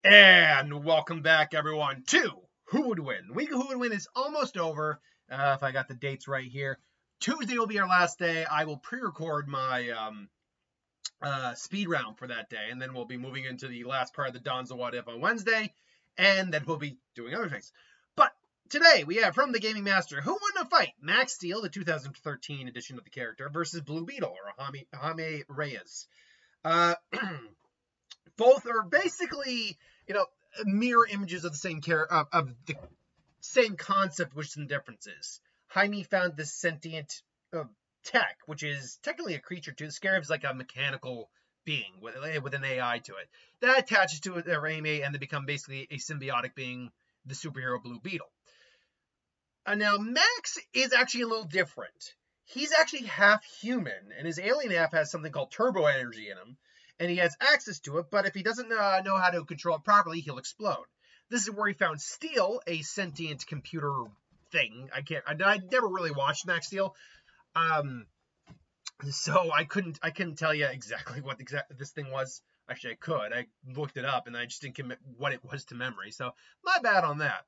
And welcome back, everyone, to Who Would Win. Week of Who Would Win is almost over. If I got the dates right here, Tuesday will be our last day. I will pre-record my speed round for that day, and then we'll be moving into the last part of the Don's What If on Wednesday, and then we'll be doing other things. But today we have from the Gaming Master, who won a fight? Max Steel, the 2013 edition of the character, versus Blue Beetle, or Jaime Reyes. Both are basically, mirror images of the same of the same concept with some differences. Jaime found this sentient tech, which is technically a creature too. The Scarab is like a mechanical being with an AI to it that attaches to their Jaime, and they become basically a symbiotic being, the superhero Blue Beetle. Now Max is actually a little different. He's actually half human, and his alien half has something called turbo energy in him, and he has access to it, but if he doesn't know how to control it properly, he'll explode. This is where he found Steel, a sentient computer thing. I never really watched Max Steel, so I couldn't tell you exactly what this thing was. Actually, I could. I looked it up, and I just didn't commit what it was to memory, so my bad on that.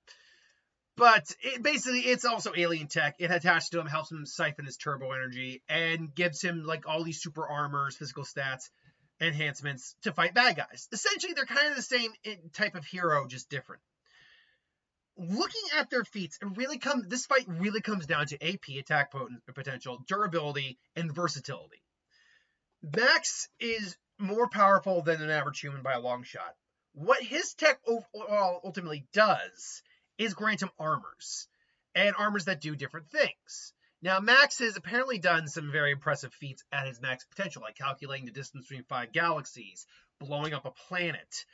But it's also alien tech. It attached to him, helps him siphon his turbo energy, and gives him like all these super armors, physical stats, enhancements to fight bad guys. Essentially, they're kind of the same type of hero, just different. Looking at their feats, this fight really comes down to AP, attack potential, durability, and versatility. Max is more powerful than an average human by a long shot. What his tech ultimately does is grant him armors, and armors that do different things. Now, Max has apparently done some very impressive feats at his max potential, like calculating the distance between 5 galaxies, blowing up a planet,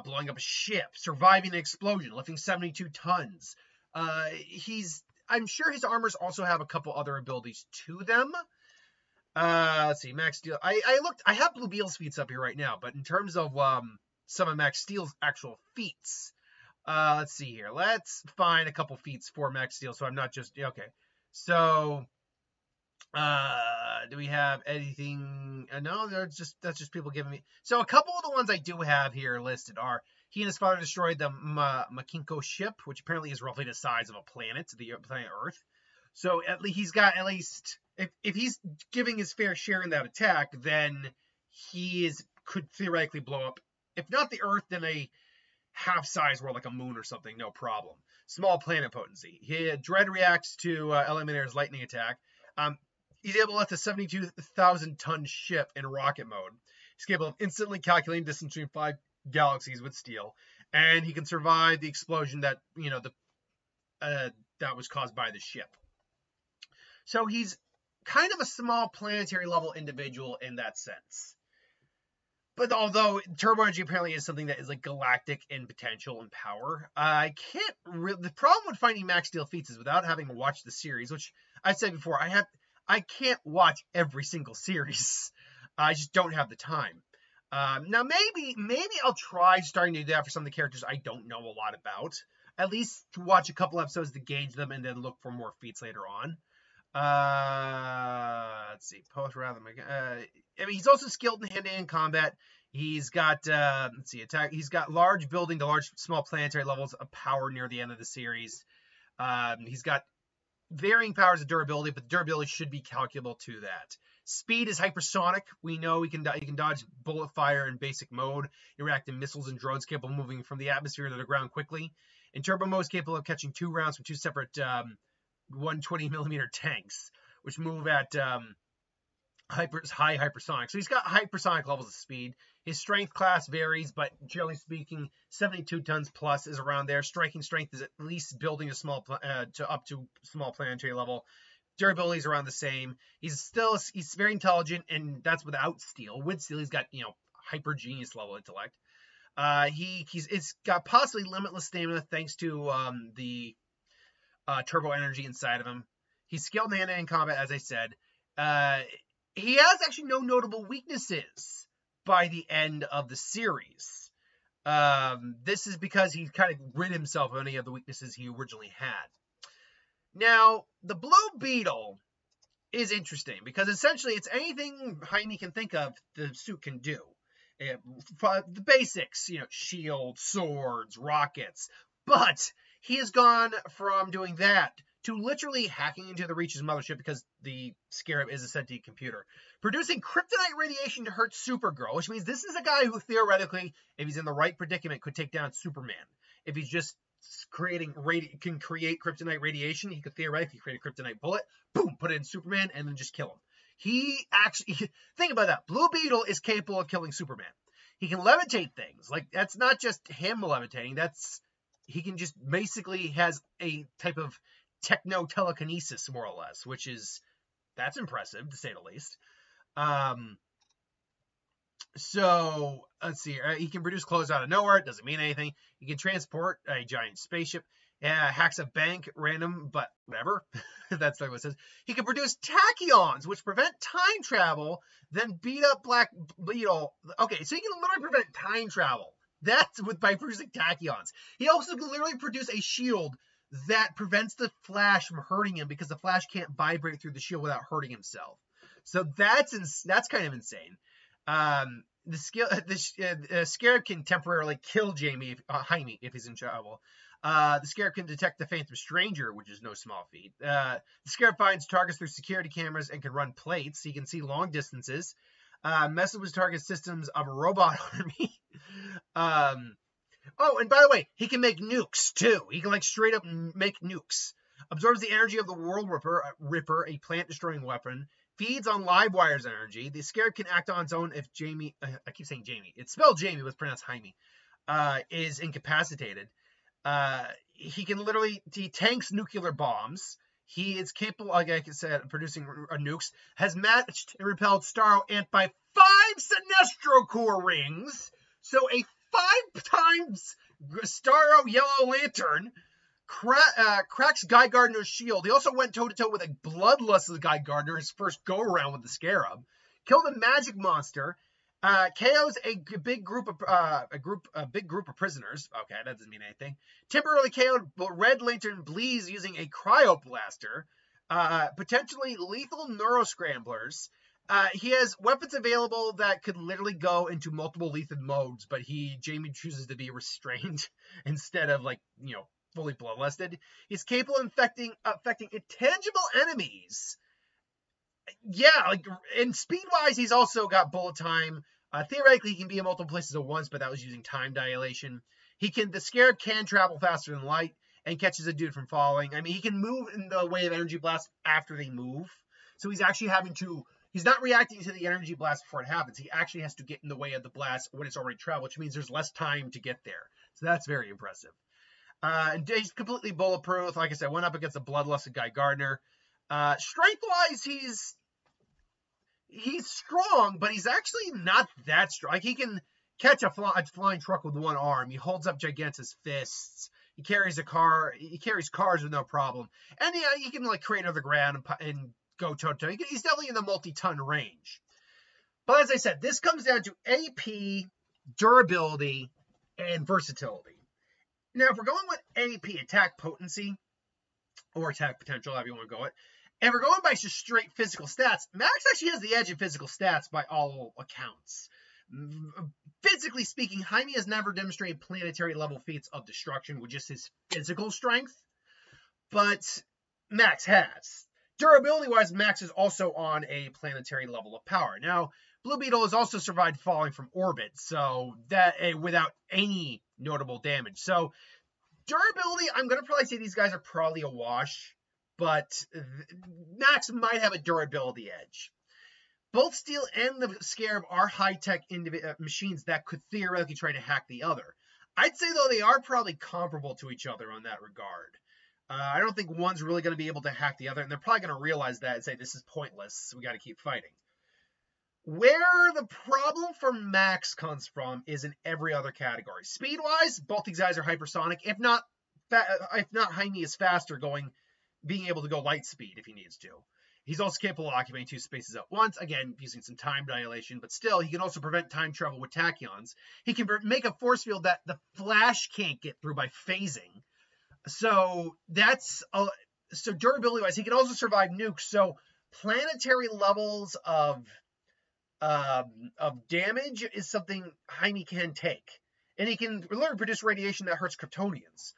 blowing up a ship, surviving an explosion, lifting 72 tons. I'm sure his armors also have a couple other abilities to them. Let's see, Max Steel. I have Blue Beetle's feats up here right now, but in terms of some of Max Steel's actual feats, let's see here. Let's find a couple feats for Max Steel, so I'm not just okay. So, do we have anything? No, that's just people giving me. So a couple of the ones I do have here listed are he and his father destroyed the Makinko ship, which apparently is roughly the size of a planet, the planet Earth. So he's got at least if he's giving his fair share in that attack, then could theoretically blow up, if not the Earth, then a half-size world like a moon or something, no problem. Small planet potency. Dread reacts to Eliminator's lightning attack. He's able to lift a 72,000-ton ship in rocket mode. He's capable of instantly calculating distance between 5 galaxies with steel, and he can survive the explosion that that was caused by the ship. So he's kind of a small planetary level individual in that sense. But although turbo energy apparently is something that is like galactic in potential and power, I can't really. The problem with finding Max Steel feats is without having watched the series, which I said before, I can't watch every single series. I just don't have the time. Now maybe I'll try starting to do that for some of the characters I don't know a lot about. At least to watch a couple episodes to gauge them and then look for more feats later on. Let's see. He's also skilled in hand-to-hand combat. He's got attack. He's got large building to small planetary levels of power near the end of the series. He's got varying powers of durability, but durability should be calculable to that. Speed is hypersonic. We know he can dodge bullet fire in basic mode, interact in missiles and drones capable of moving from the atmosphere to the ground quickly. In turbo mode, is capable of catching 2 rounds from 2 separate 120mm tanks, which move at high hypersonic. So he's got hypersonic levels of speed. His strength class varies, but generally speaking, 72 tons plus is around there. Striking strength is at least building up to small planetary level. Durability is around the same. He's very intelligent, and that's without steel. With steel, he's got hyper genius level intellect. It's got possibly limitless stamina thanks to the turbo energy inside of him. He's skilled in hand-to-hand combat, as I said. He has actually no notable weaknesses by the end of the series. This is because he kind of rid himself of any of the weaknesses he originally had. Now, the Blue Beetle is interesting because essentially it's anything Jaime can think of the suit can do. The basics, shield, swords, rockets. But he has gone from doing that to literally hacking into the Reach's mothership, because the Scarab is a sentient computer, producing kryptonite radiation to hurt Supergirl, which means this is a guy who theoretically, if he's in the right predicament, could take down Superman. If he's just can create kryptonite radiation, he could theoretically create a kryptonite bullet, boom, put it in Superman, and then just kill him. He actually, think about that. Blue Beetle is capable of killing Superman. He can levitate things. Like, that's not just him levitating. He can just basically has a type of techno-telekinesis, more or less, that's impressive, to say the least. So, let's see. He can produce clothes out of nowhere. It doesn't mean anything. He can transport a giant spaceship. Hacks a bank, random, but whatever. That's not what it says. He can produce tachyons, which prevent time travel, then beat up Black Beetle. Okay, so he can literally prevent time travel. That's by producing tachyons. He also can literally produce a shield that prevents the Flash from hurting him, because the Flash can't vibrate through the shield without hurting himself. So that's kind of insane. The Scarab can temporarily kill Jaime if he's in trouble. The Scarab can detect the Phantom Stranger, which is no small feat. The Scarab finds targets through security cameras and can run plates. He can see long distances. Messes with target systems of a robot army. Oh, and by the way, he can make nukes, too. He can, straight up make nukes. Absorbs the energy of the World Ripper, a plant-destroying weapon. Feeds on Livewire's energy. The Scarab can act on its own if Jamie... I keep saying Jamie. It's spelled Jamie, but it's pronounced Jaime. Is incapacitated. He can literally... He tanks nuclear bombs. He is capable, like I said, of producing nukes. Has matched and repelled Starro Ant by 5 Sinestro Corps rings. So a 5 times Starro Yellow Lantern cracks Guy Gardner's shield. He also went toe-to-toe with a bloodlust Guy Gardner, his first go-around with the Scarab. Killed a magic monster. KO's a big group of prisoners. Okay, that doesn't mean anything. Temporarily KO'd Red Lantern Bleeze using a cryo blaster. Potentially lethal neuroscramblers. He has weapons available that could literally go into multiple lethal modes, but Jamie chooses to be restrained instead of fully bloodlusted. He's capable of affecting intangible enemies. Yeah, and speed-wise, he's also got bullet time. Theoretically, he can be in multiple places at once, but that was using time dilation. The Scarab can travel faster than light and catches a dude from falling. I mean, he can move in the way of energy blast after they move. So he's actually he's not reacting to the energy blast before it happens. He actually has to get in the way of the blast when it's already traveled, which means there's less time to get there. So that's very impressive. And he's completely bulletproof. Like I said, went up against a bloodlusted Guy Gardner. Strength-wise, he's strong, but he's actually not that strong. He can catch a flying truck with one arm. He holds up gigantic fists. He carries cars with no problem. And he can create another ground and go toe-to-toe. He's definitely in the multi-ton range. But as I said, this comes down to AP, durability, and versatility. Now, if we're going with AP, attack potency, or attack potential, however you want to go it, and we're going by just straight physical stats, Max actually has the edge in physical stats by all accounts. Physically speaking, Jaime has never demonstrated planetary level feats of destruction with just his physical strength, but Max has. Durability-wise, Max is also on a planetary level of power. Now, Blue Beetle has also survived falling from orbit, so that without any notable damage. So, durability, I'm going to probably say these guys are probably a wash, but Max might have a durability edge. Both Steel and the Scarab are high-tech machines that could theoretically try to hack the other. I'd say, though, they are probably comparable to each other on that regard. I don't think one's really going to be able to hack the other, and they're probably going to realize that and say, this is pointless, we got to keep fighting. Where the problem for Max comes from is in every other category. Speed-wise, both these guys are hypersonic. If not Jaime is faster being able to go light speed if he needs to. He's also capable of occupying 2 spaces at once, again, using some time dilation, but still, he can also prevent time travel with tachyons. He can make a force field that the Flash can't get through by phasing. So durability-wise, he can also survive nukes. So planetary levels of of damage is something Jaime can take. And he can literally produce radiation that hurts Kryptonians.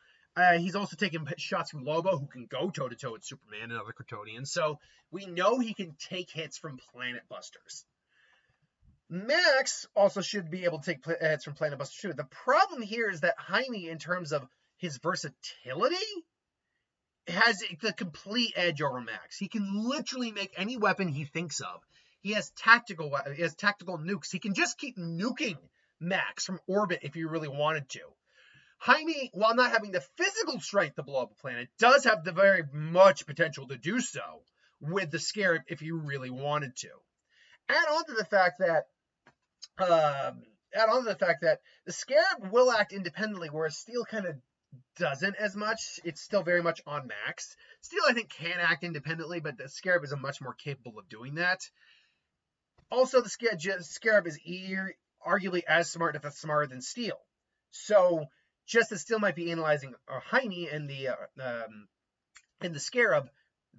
He's also taken shots from Lobo, who can go toe-to-toe with Superman and other Kryptonians. So we know he can take hits from Planet Busters. Max also should be able to take hits from Planet Busters too. The problem here is that Jaime, in terms of his versatility, has the complete edge over Max. He can literally make any weapon he thinks of. He has tactical nukes. He can just keep nuking Max from orbit if he really wanted to. Jaime, while not having the physical strength to blow up a planet, does have the very much potential to do so with the Scarab if he really wanted to. Add on to the fact that the Scarab will act independently, whereas Steel kind of doesn't as much. It's still very much on Max. Steel, I think, can act independently, but the Scarab is much more capable of doing that. Also, the Scarab is arguably as smart, if not smarter, than Steel. So, just as Steel might be analyzing Jaime and the Scarab,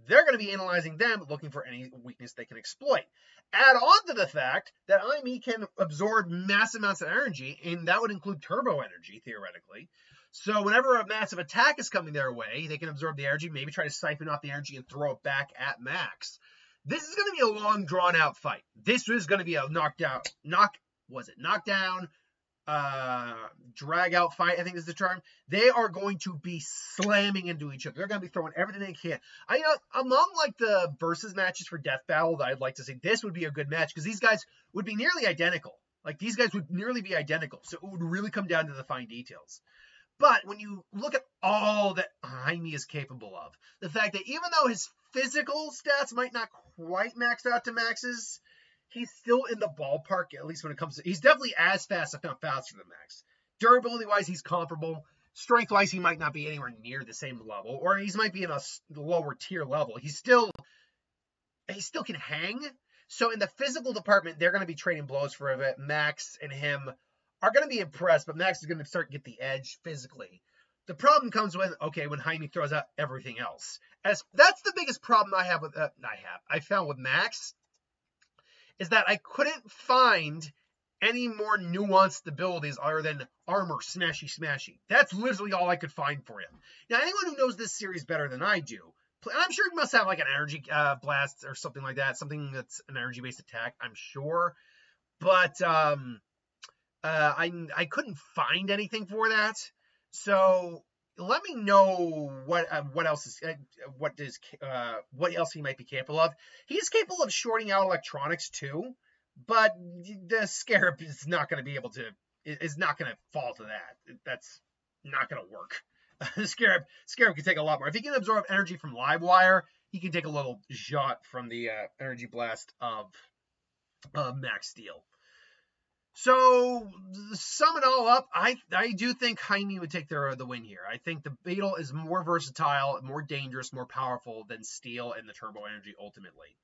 they're going to be analyzing them, looking for any weakness they can exploit. Add on to the fact that Jaime can absorb massive amounts of energy, and that would include turbo energy, theoretically. So whenever a massive attack is coming their way, they can absorb the energy, maybe try to siphon off the energy and throw it back at Max. This is going to be a long, drawn-out fight. This is going to be a knockdown, drag-out fight, I think is the term. They are going to be slamming into each other. They're going to be throwing everything they can. Among like the versus matches for Death Battle that I'd like to see, this would be a good match because these guys would be nearly identical. Like, these guys would nearly be identical. So it would really come down to the fine details. But when you look at all that Jaime is capable of, the fact that even though his physical stats might not quite max out to Max's, he's still in the ballpark, at least when it comes to... He's definitely as fast, if not faster than Max. Durability-wise, he's comparable. Strength-wise, he might not be anywhere near the same level, or he might be in a lower tier level. He still can hang. So in the physical department, they're going to be trading blows for a bit. Max and him are going to be impressed, but Max is going to start to get the edge physically. The problem comes when Jaime throws out everything else. That's the biggest problem I found with Max, is that I couldn't find any more nuanced abilities other than armor, smashy. That's literally all I could find for him. Now, anyone who knows this series better than I do, and I'm sure he must have like an energy blast or something like that, something that's an energy-based attack, I'm sure. But I couldn't find anything for that. So let me know what else he might be capable of. He's capable of shorting out electronics too, but the Scarab is not going to fall to that. That's not going to work. The Scarab can take a lot more. If he can absorb energy from Livewire, he can take a little shot from the energy blast of Max Steel. So, sum it all up, I do think Jaime would take the win here. I think the Beetle is more versatile, more dangerous, more powerful than Steel and the Turbo Energy ultimately.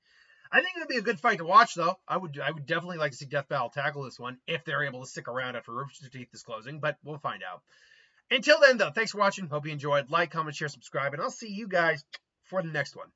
I think it would be a good fight to watch, though. I would definitely like to see Death Battle tackle this one, if they're able to stick around after Rooster Teeth is closing, but we'll find out. Until then, though, thanks for watching. Hope you enjoyed. Like, comment, share, subscribe, and I'll see you guys for the next one.